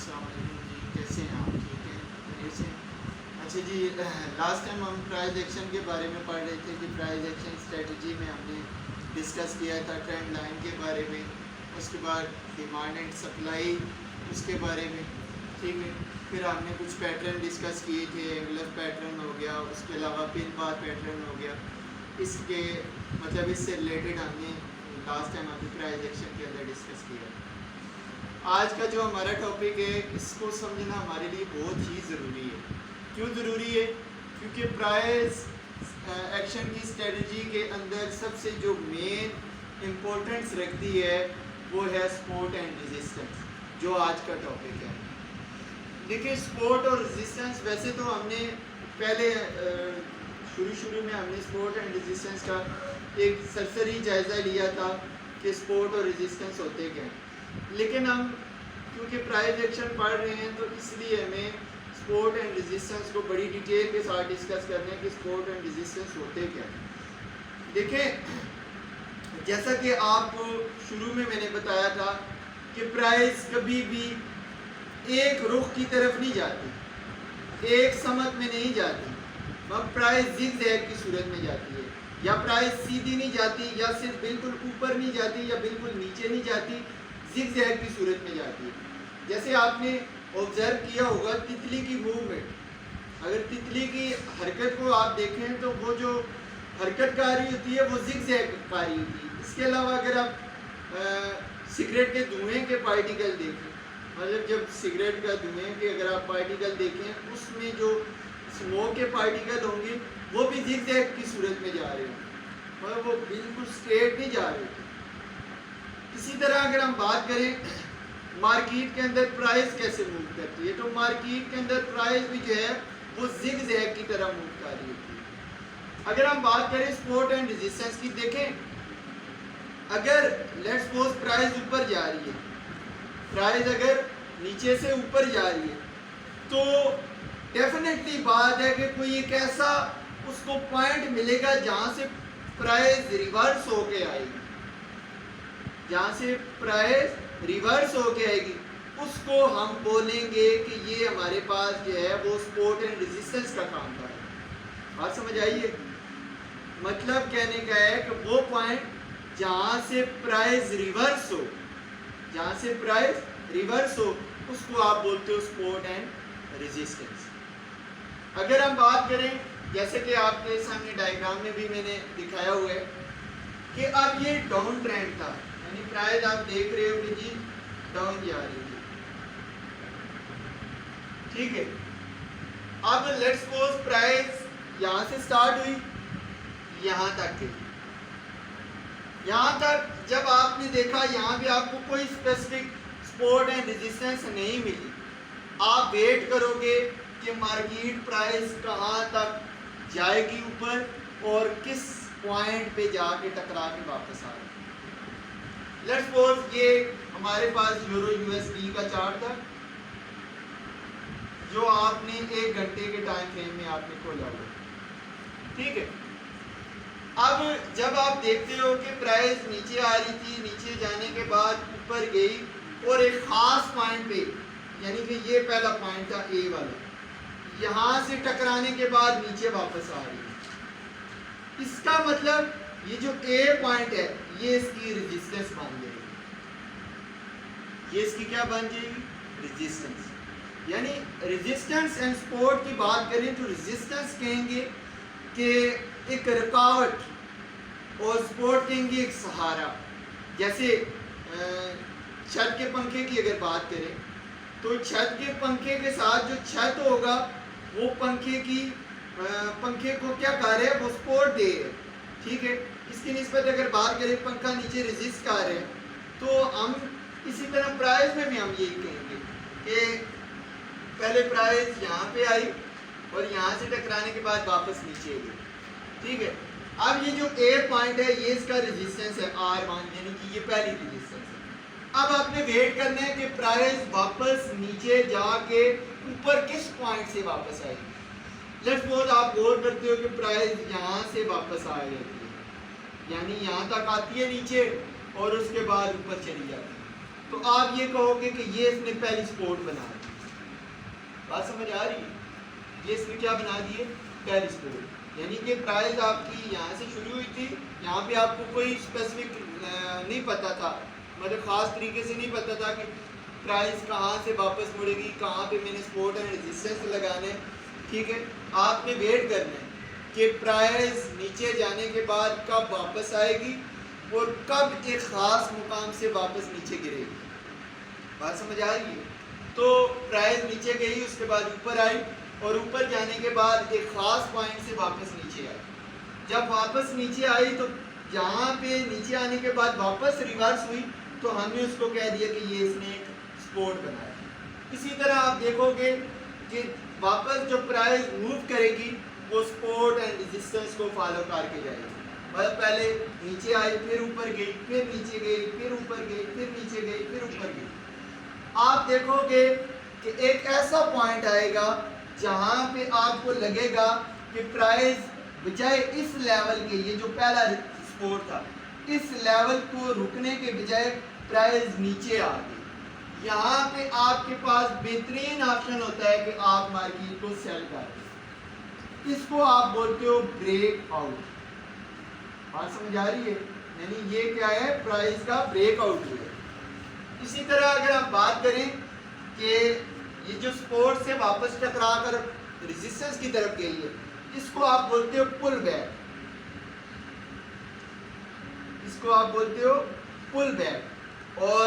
अस्सलाम वालेकुम जी, कैसे हैं आप? ठीक हैं, खैरियत से? अच्छा जी, लास्ट टाइम हम प्राइस एक्शन के बारे में पढ़ रहे थे कि प्राइस एक्शन स्ट्रेटजी में हमने डिस्कस किया था ट्रेंड लाइन के बारे में, उसके बाद डिमांड एंड सप्लाई उसके बारे में, ठीक है। फिर हमने कुछ पैटर्न डिस्कस किए थे, एंगुलर पैटर्न हो गया, उसके अलावा पिन बार पैटर्न हो गया। इसके मतलब इससे रिलेटेड हमने लास्ट टाइम अभी प्राइस एक्शन के अंदर डिस्कस किया। आज का जो हमारा टॉपिक है इसको समझना हमारे लिए बहुत ही ज़रूरी है। क्यों ज़रूरी है? क्योंकि प्राइस एक्शन की स्ट्रेटजी के अंदर सबसे जो मेन इम्पोर्टेंस रखती है वो है सपोर्ट एंड रेजिस्टेंस, जो आज का टॉपिक है। देखिए, सपोर्ट और रेजिस्टेंस वैसे तो हमने पहले शुरू में हमने सपोर्ट एंड रेजिस्टेंस का एक सरसरी जायज़ा लिया था कि सपोर्ट और रेजिस्टेंस होते क्या हैं। लेकिन हम क्योंकि प्राइस एक्शन पढ़ रहे हैं तो इसलिए हमें सपोर्ट एंड रेजिस्टेंस को बड़ी डिटेल के साथ डिस्कस करने कि सपोर्ट एंड रेजिस्टेंस होते क्या हैं। देखें, जैसा कि आपको शुरू में मैंने बताया था कि प्राइस कभी भी एक रुख की तरफ नहीं जाती, एक समत में नहीं जाती, वह प्राइस जिग-जैग की सूरत में जाती है। या प्राइस सीधी नहीं जाती, या सिर्फ बिल्कुल ऊपर नहीं जाती, या बिल्कुल नीचे नहीं जाती, जिग-जैग की सूरत में जाती है। जैसे आपने ऑब्जर्व किया होगा तितली की मूवमेंट, अगर तितली की हरकत को आप देखें तो वो जो हरकत कारी होती है वो जिग-जैग कारी होती है। इसके अलावा अगर आप सिगरेट के धुएं के पार्टिकल देखें, मतलब जब सिगरेट का धुएं के अगर आप पार्टिकल देखें उसमें जो स्मोक के पार्टिकल होंगे वो भी जिग-जैग की सूरत में जा रहे होंगे, मतलब वो बिल्कुल स्ट्रेट नहीं जा रहे होते। इसी तरह अगर हम बात करें मार्केट के अंदर प्राइस कैसे मूव करती है, तो मार्केट के अंदर प्राइस भी जो है वो जिग-जैग की तरह मूव कर रही होती है। अगर हम बात करें सपोर्ट एंड रेजिस्टेंस की, देखें अगर लेट्स सपोज प्राइस ऊपर जा रही है, प्राइस अगर नीचे से ऊपर जा रही है तो डेफिनेटली बात है कि कोई एक ऐसा उसको पॉइंट मिलेगा जहां से प्राइस रिवर्स होके आएगी, जहां से प्राइस रिवर्स होके आएगी उसको हम बोलेंगे कि ये हमारे पास जो है वो सपोर्ट एंड रेजिस्टेंस का काम कर रहा है। बात समझ आइए? मतलब कहने का है कि वो पॉइंट जहां से प्राइस रिवर्स हो, जहां से प्राइस रिवर्स हो उसको आप बोलते हो सपोर्ट एंड रेजिस्टेंस। अगर हम बात करें जैसे कि आपके सामने डायग्राम में भी मैंने दिखाया हुआ है कि अब ये डाउन ट्रेंड था, यानी प्राइस आप देख रहे हो कि जी डाउन जा रही है, ठीक है। अब लेट्स सपोज प्राइस यहां से स्टार्ट हुई, यहां तक गई, यहां तक जब आपने देखा यहां भी आपको कोई स्पेसिफिक सपोर्ट एंड रेजिस्टेंस नहीं मिली, आप वेट करोगे कि मार्केट प्राइस कहां तक जाएगी ऊपर और किस पॉइंट पे जाके टकरा के वापस आ रही। लेट्स सपोज ये हमारे पास यूरो यूएसडी का चार्ट था जो आपने 1 घंटे के टाइम फ्रेम में आपने खोला हुआ, ठीक है। अब जब आप देखते हो कि प्राइस नीचे आ रही थी, नीचे जाने के बाद ऊपर गई और एक खास पॉइंट पे, यानी कि ये पहला पॉइंट था ए वाला, यहां से टकराने के बाद नीचे वापस आ रही है। इसका मतलब ये जो ए पॉइंट है ये इसकी रेजिस्टेंस बन जाएगी, ये इसकी क्या बन जाएगी? रेजिस्टेंस। यानी रेजिस्टेंस एंड सपोर्ट की बात करें तो रेजिस्टेंस कहेंगे कि एक रुकावट और सपोर्ट कहेंगे एक सहारा। जैसे छत के पंखे की अगर बात करें तो छत के पंखे के साथ जो छत होगा वो पंखे को क्या कर रहे हैं? वो सपोर्ट दे रहे हैं, ठीक है। इसकी निस्बत अगर बात करें पंखा नीचे रेजिस्ट कर रहे हैं तो हम इसी तरह प्राइस में भी हम यही कहेंगे कि पहले प्राइस यहाँ पे आई और यहाँ से टकराने के बाद वापस नीचे गई, ठीक है। अब ये जो ए पॉइंट है ये इसका रेजिस्टेंस है R1, यानी कि ये पहली रेजिस्टेंस है। अब आपने वेट करना है कि प्राइस वापस नीचे जाके ऊपर किस पॉइंट से वापस आएगी। लेट्स सपोज आप गौर करते हो कि प्राइस यहाँ से वापस आ जाती है, यानी यहाँ तक आती है नीचे और उसके बाद ऊपर चली जाती है। तो आप ये कहोगे कि ये इसने पहली सपोर्ट बना दी। बात समझ आ रही है? ये इसने क्या बना दिए? पहली सपोर्ट। यानी कि प्राइस आपकी यहाँ से शुरू हुई थी, यहाँ पे आपको कोई स्पेसिफिक नहीं पता था, मतलब ख़ास तरीके से नहीं पता था कि प्राइस कहाँ से वापस मुड़ेगी, कहाँ पे मैंने सपोर्ट एंड रेजिस्टेंस लगाने। ठीक है, आपने वेट करना है कि प्राइस नीचे जाने के बाद कब वापस आएगी और कब एक ख़ास मुकाम से वापस नीचे गिरेगी। बात समझ आ रही है? तो प्राइस नीचे गई, उसके बाद ऊपर आई और ऊपर जाने के बाद एक ख़ास पॉइंट से वापस नीचे आई। जब वापस नीचे आई तो जहाँ पे नीचे आने के बाद वापस रिवर्स हुई तो हमने उसको कह दिया कि ये इसने एक सपोर्ट बनाया। इसी तरह आप देखोगे कि वापस जो प्राइस मूव करेगी वो सपोर्ट एंड रेजिस्टेंस को फॉलो करके जाएगी। मतलब पहले नीचे आई, फिर ऊपर गई, फिर नीचे गई, फिर ऊपर गई, फिर नीचे गई, फिर ऊपर गई। आप देखोगे कि एक ऐसा पॉइंट आएगा जहां पे आपको लगेगा कि प्राइस बजाय इस लेवल के, ये जो पहला सपोर्ट था, इस लेवल को रुकने के बजाय प्राइस नीचे आ गई। यहाँ पे आपके पास बेहतरीन ऑप्शन होता है कि आप मार्केट को सेल कर दें। इसको आप बोलते हो ब्रेक आउट। बात समझ आ रही है? यानी ये क्या है? प्राइस का ब्रेकआउट है। इसी तरह अगर आप बात करें कि ये जो सपोर्ट से वापस टकरा कर रेजिस्टेंस की तरफ गई है, इसको आप बोलते हो पुल बैक। इसको आप बोलते हो पुल बैक। और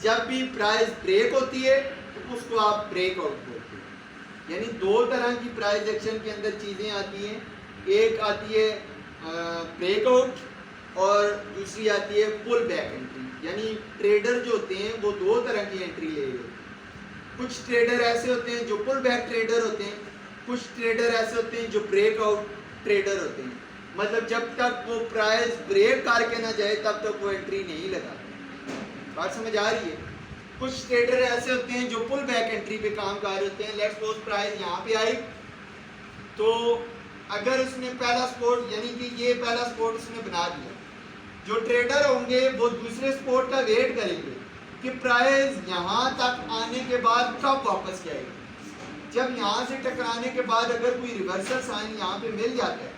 जब भी प्राइस ब्रेक होती है तो उसको आप ब्रेकआउट बोलते हो। यानी दो तरह की प्राइस एक्शन के अंदर चीज़ें आती हैं, एक आती है ब्रेकआउट और दूसरी आती है पुल बैक एंट्री। यानी ट्रेडर जो होते हैं वो दो तरह की एंट्री ले रहे हैं। कुछ ट्रेडर ऐसे होते हैं जो पुल बैक ट्रेडर होते हैं, कुछ ट्रेडर ऐसे होते हैं जो ब्रेकआउट ट्रेडर होते हैं। मतलब जब तक वो प्राइस ब्रेक करके ना जाए तब तक वो एंट्री नहीं लगाते। बात समझ आ रही है? कुछ ट्रेडर ऐसे होते हैं जो पुल बैक एंट्री पे काम कर रहे होते हैं। लेट्स सपोज प्राइस यहाँ पे आई तो अगर उसने पहला सपोर्ट, यानी कि ये पहला सपोर्ट उसने बना दिया, जो ट्रेडर होंगे वो दूसरे सपोर्ट का वेट करेंगे कि प्राइस यहाँ तक आने के बाद कब वापस जाएगी। जब यहाँ से टकराने के बाद अगर कोई रिवर्सल साइन यहाँ पे मिल जाता है,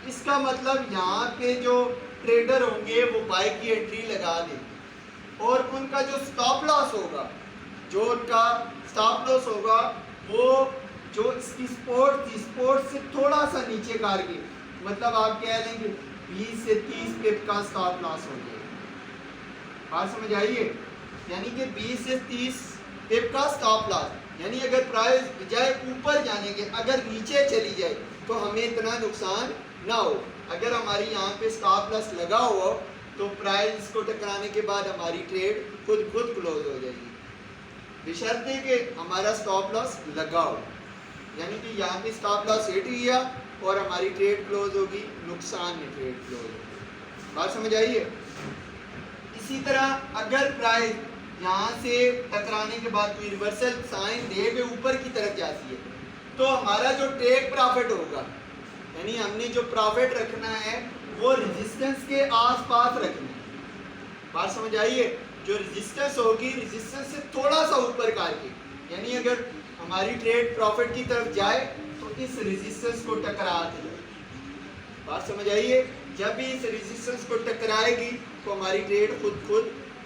इसका मतलब यहाँ पे जो ट्रेडर होंगे वो बाय की एंट्री लगा देंगे और उनका जो स्टॉप लॉस होगा, जो उनका स्टॉप लॉस होगा वो जो इसकी सपोर्ट थी, सपोर्ट से थोड़ा सा नीचे करके, मतलब आप कह लेंगे 20 से 30 पिप का स्टॉप लॉस हो जाएगा। बात समझ आइए? यानी कि 20 से 30 पिप का स्टॉप लॉस, यानी अगर प्राइस बजाय ऊपर जाने के अगर नीचे चली जाए तो हमें इतना नुकसान ना हो। अगर हमारी यहाँ पे स्टॉप लॉस लगा हुआ तो प्राइस को टकराने के बाद हमारी ट्रेड खुद क्लोज हो जाएगी, बशर्ते कि हमारा स्टॉप लॉस लगा हो। यानी कि यहाँ पे स्टॉप लॉस हिट किया और हमारी ट्रेड क्लोज होगी, नुकसान में ट्रेड क्लोज होगी। बात समझ आई है? इसी तरह अगर प्राइस यहाँ से टकराने के बाद कोई रिवर्सल साइन दे के ऊपर की तरफ जाती है तो हमारा जो टेक प्रॉफिट होगा, यानी हमने जो प्रॉफिट रखना है वो रेजिस्टेंस के आसपास रखना है। बात समझ आई है? जो रेजिस्टेंस होगी, रेजिस्टेंस से थोड़ा सा ऊपर करके, यानी अगर हमारी ट्रेड प्रॉफिट की तरफ जाए तो इस रेजिस्टेंस को टकरा दे। बात समझ आई है? जब भी इस रेजिस्टेंस को टकराएगी तो हमारी ट्रेड खुद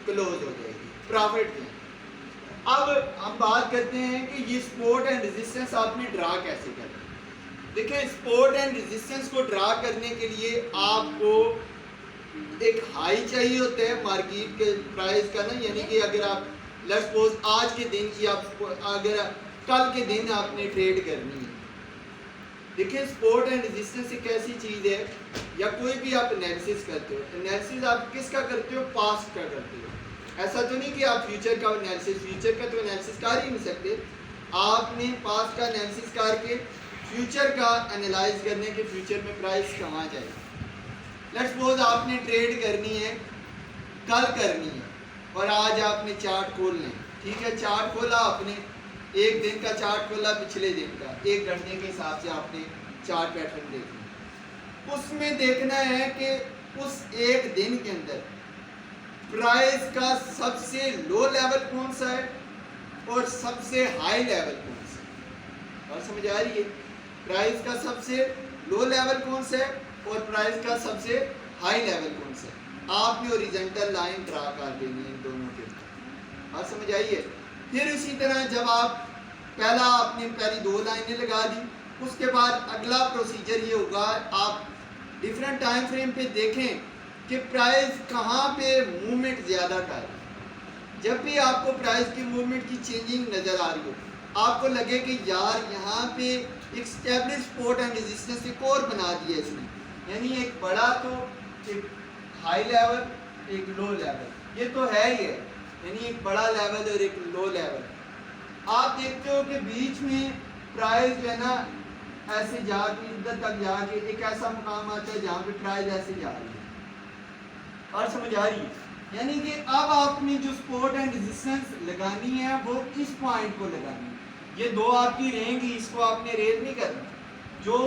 क्लोज हो जाएगी, प्रॉफिट में। अब हम बात करते हैं कि ये सपोर्ट एंड रेजिस्टेंस आपने ड्रा कैसे करना है। देखिए, सपोर्ट एंड रेजिस्टेंस को ड्रा करने के लिए आपको एक हाई चाहिए होता है मार्केट के प्राइस का ना, यानी कि अगर आप लेट्स सपोज आज के दिन की आप अगर कल के दिन आपने ट्रेड करनी है। देखिए, सपोर्ट एंड रेजिस्टेंस एक ऐसी चीज़ है, या कोई भी आप एनालिसिस करते हो, एनालिसिस आप किसका करते हो? पास्ट का करते हो। ऐसा तो नहीं कि आप फ्यूचर का एनालिसिस, फ्यूचर का तो एनालिसिस कर ही नहीं सकते। आपने पास्ट का एनालिसिस करके फ्यूचर का एनालाइज करने के फ्यूचर में प्राइस कहाँ जाएगा। लेट्स सपोज आपने ट्रेड करनी है, कल करनी है और आज आपने चार्ट खोलना है। ठीक है, चार्ट खोला आपने, एक दिन का चार्ट खोला, पिछले दिन का, एक घंटे के हिसाब से आपने चार्ट पैटर्न देखना। उसमें देखना है कि उस एक दिन के अंदर प्राइस का सबसे लो लेवल कौन सा है और सबसे हाई लेवल कौन सा है। और समझ आ रही है, प्राइस का सबसे लो लेवल कौन सा है और प्राइस का सबसे हाई लेवल कौन सा है। आपने हॉरिजॉन्टल लाइन ड्रा कर देनी है इन दोनों के ऊपर। और समझ आइए, फिर इसी तरह जब आप पहला आपने पहली दो लाइनें लगा दी, उसके बाद अगला प्रोसीजर ये होगा, आप डिफरेंट टाइम फ्रेम पे देखें कि प्राइस कहाँ पे मूवमेंट ज़्यादा कर रहा है। जब भी आपको प्राइस की मूवमेंट की चेंजिंग नज़र आ रही हो, आपको लगे कि यार यहाँ पे एक स्टेबलिश सपोर्ट एंड रेजिस्टेंस एक और बना दिया इसने, यानी एक बड़ा तो एक हाई लेवल एक लो लेवल, ये तो है ही है, यानी एक बड़ा लेवल और एक लो लेवल। आप देखते हो कि बीच में प्राइस जो है ना ऐसे जाके इधर तक जाके एक ऐसा मुकाम आता है जहाँ पे प्राइस ऐसे जा रही है। और समझ आ रही है, यानी कि अब आपने जो सपोर्ट एंड रेजिस्टेंस लगानी है वो इस पॉइंट को लगानी है। ये दो आपकी रहेंगी, इसको आपने रेज नहीं करना। जो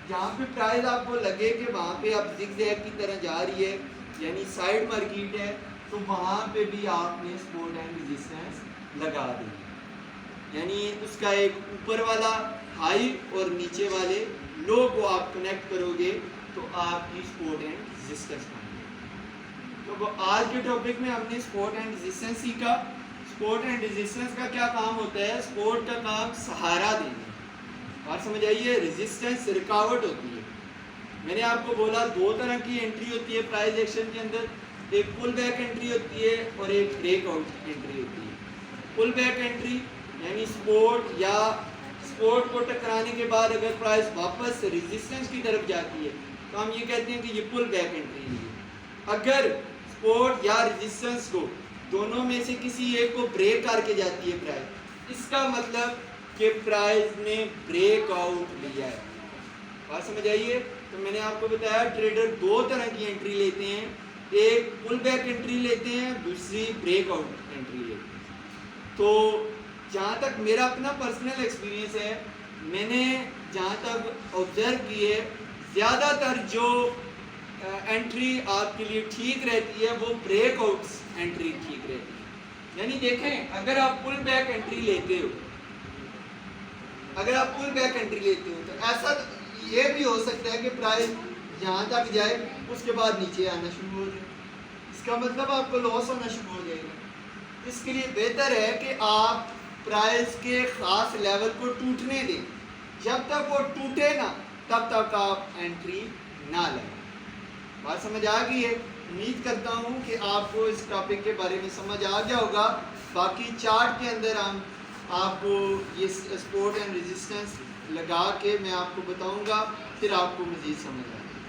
जहाँ पे प्राइस आपको लगे कि वहाँ पे आप जिगजैग की तरह जा रही है, यानी साइड मार्केट है, तो वहाँ पे भी आपने सपोर्ट एंड रेजिस्टेंस लगा देंगे। यानी उसका एक ऊपर वाला हाई और नीचे वाले लो को आप कनेक्ट करोगे तो आपकी सपोर्ट एंड रेजिस्टेंस बन गई। तो आज के टॉपिक में हमने सपोर्ट एंड रेजिस्टेंस सीखा। सपोर्ट एंड रेजिस्टेंस का क्या काम होता है? सपोर्ट का काम सहारा देना, और समझ आइए रेजिस्टेंस रुकावट होती है। मैंने आपको बोला दो तरह की एंट्री होती है प्राइस एक्शन के अंदर, एक पुल बैक एंट्री होती है और एक ब्रेकआउट एंट्री होती है। पुल बैक एंट्री यानी सपोर्ट या सपोर्ट को टकराने के बाद अगर प्राइस वापस रेजिस्टेंस की तरफ जाती है तो हम ये कहते हैं कि ये पुल बैक एंट्री है। अगर सपोर्ट या रेजिस्टेंस को दोनों में से किसी एक को ब्रेक करके जाती है प्राइस, इसका मतलब कि प्राइस ने ब्रेकआउट लिया है। बात समझ आइए। तो मैंने आपको बताया ट्रेडर दो तरह की एंट्री लेते हैं, एक पुल बैक एंट्री लेते हैं, दूसरी ब्रेकआउट एंट्री लेते हैं। तो जहाँ तक मेरा अपना पर्सनल एक्सपीरियंस है, मैंने जहाँ तक ऑब्जर्व किए, ज़्यादातर जो एंट्री आपके लिए ठीक रहती है वो ब्रेकआउट्स एंट्री ठीक रहती है। यानी देखें, अगर आप पुल बैक एंट्री लेते हो, तो ऐसा ये भी हो सकता है कि प्राइस यहाँ तक जाए उसके बाद नीचे आना शुरू हो जाए, इसका मतलब आपको लॉस होना शुरू हो जाएगा। इसके लिए बेहतर है कि आप प्राइस के ख़ास लेवल को टूटने दें, जब तक वो टूटे ना तब तक आप एंट्री ना लगाएं। बात समझ आ गई है? उम्मीद करता हूँ कि आपको इस टॉपिक के बारे में समझ आ गया होगा। बाकी चार्ट के अंदर हम आपको ये सपोर्ट एंड रेजिस्टेंस लगा के मैं आपको बताऊँगा, फिर आपको मज़ीद समझ आएगा।